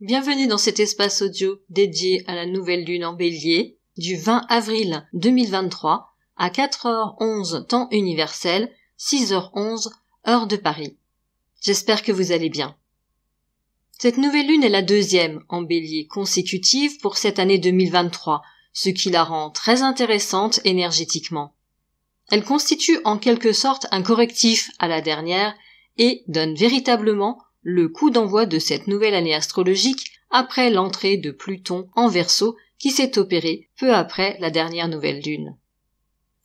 Bienvenue dans cet espace audio dédié à la nouvelle lune en Bélier du 20 avril 2023 à 4h11 temps universel, 6h11 heure de Paris. J'espère que vous allez bien. Cette nouvelle lune est la deuxième en Bélier consécutive pour cette année 2023, ce qui la rend très intéressante énergétiquement. Elle constitue en quelque sorte un correctif à la dernière et donne véritablement le coup d'envoi de cette nouvelle année astrologique après l'entrée de Pluton en Verseau qui s'est opérée peu après la dernière nouvelle lune.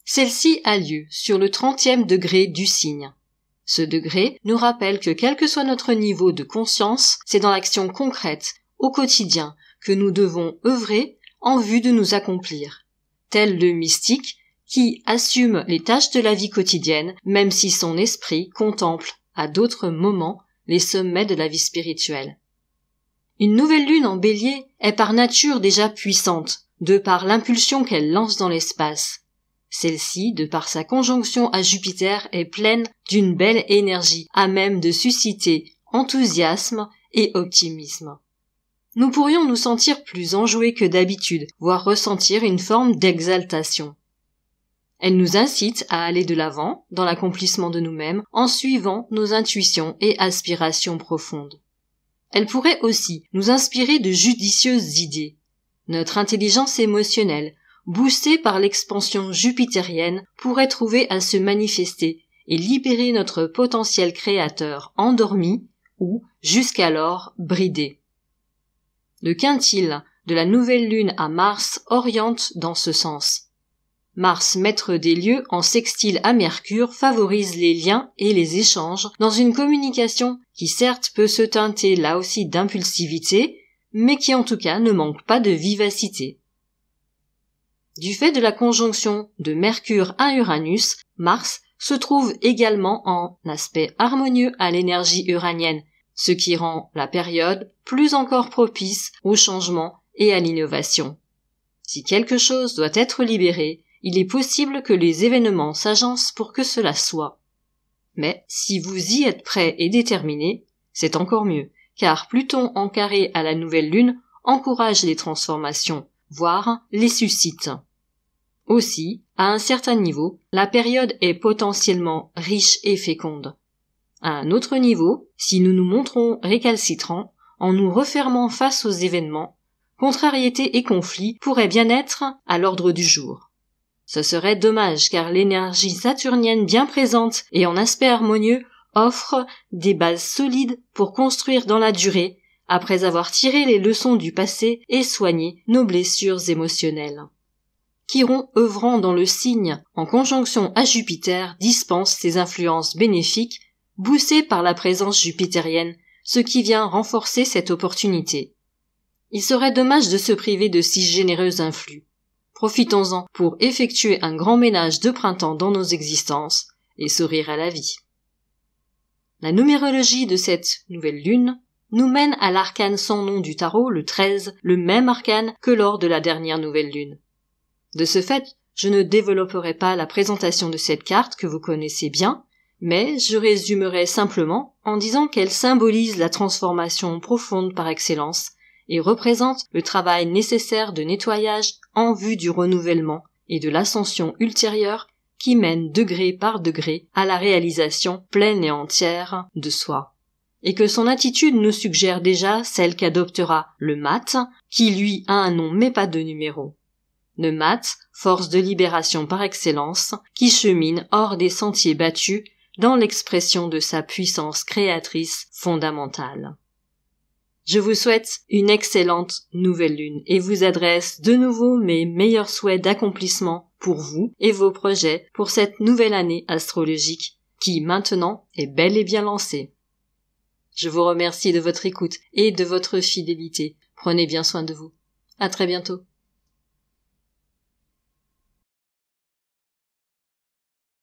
Celle-ci a lieu sur le 30e degré du signe. Ce degré nous rappelle que quel que soit notre niveau de conscience, c'est dans l'action concrète, au quotidien, que nous devons œuvrer en vue de nous accomplir. Tel le mystique qui assume les tâches de la vie quotidienne, même si son esprit contemple à d'autres moments les sommets de la vie spirituelle. Une nouvelle lune en Bélier est par nature déjà puissante, de par l'impulsion qu'elle lance dans l'espace. Celle-ci, de par sa conjonction à Jupiter, est pleine d'une belle énergie, à même de susciter enthousiasme et optimisme. Nous pourrions nous sentir plus enjoués que d'habitude, voire ressentir une forme d'exaltation. Elle nous incite à aller de l'avant dans l'accomplissement de nous-mêmes en suivant nos intuitions et aspirations profondes. Elle pourrait aussi nous inspirer de judicieuses idées. Notre intelligence émotionnelle, boostée par l'expansion jupitérienne, pourrait trouver à se manifester et libérer notre potentiel créateur endormi ou, jusqu'alors, bridé. Le quintile de la nouvelle lune à Mars oriente dans ce sens. Mars, maître des lieux en sextile à Mercure, favorise les liens et les échanges dans une communication qui certes peut se teinter là aussi d'impulsivité, mais qui en tout cas ne manque pas de vivacité. Du fait de la conjonction de Mercure à Uranus, Mars se trouve également en aspect harmonieux à l'énergie uranienne, ce qui rend la période plus encore propice au changement et à l'innovation. Si quelque chose doit être libéré, il est possible que les événements s'agencent pour que cela soit. Mais si vous y êtes prêt et déterminé, c'est encore mieux, car Pluton en carré à la nouvelle lune encourage les transformations, voire les suscite. Aussi, à un certain niveau, la période est potentiellement riche et féconde. À un autre niveau, si nous nous montrons récalcitrants, en nous refermant face aux événements, contrariétés et conflits pourraient bien être à l'ordre du jour. Ce serait dommage car l'énergie saturnienne bien présente et en aspect harmonieux offre des bases solides pour construire dans la durée, après avoir tiré les leçons du passé et soigné nos blessures émotionnelles. Chiron œuvrant dans le signe en conjonction à Jupiter dispense ses influences bénéfiques, boostées par la présence jupitérienne, ce qui vient renforcer cette opportunité. Il serait dommage de se priver de si généreux influx. Profitons-en pour effectuer un grand ménage de printemps dans nos existences et sourire à la vie. La numérologie de cette nouvelle lune nous mène à l'arcane sans nom du tarot, le 13, le même arcane que lors de la dernière nouvelle lune. De ce fait, je ne développerai pas la présentation de cette carte que vous connaissez bien, mais je résumerai simplement en disant qu'elle symbolise la transformation profonde par excellence et représente le travail nécessaire de nettoyage en vue du renouvellement et de l'ascension ultérieure qui mène degré par degré à la réalisation pleine et entière de soi. Et que son attitude nous suggère déjà celle qu'adoptera le mat, qui lui a un nom mais pas de numéro. Le mat, force de libération par excellence, qui chemine hors des sentiers battus dans l'expression de sa puissance créatrice fondamentale. Je vous souhaite une excellente nouvelle lune et vous adresse de nouveau mes meilleurs souhaits d'accomplissement pour vous et vos projets pour cette nouvelle année astrologique qui maintenant est bel et bien lancée. Je vous remercie de votre écoute et de votre fidélité. Prenez bien soin de vous. À très bientôt.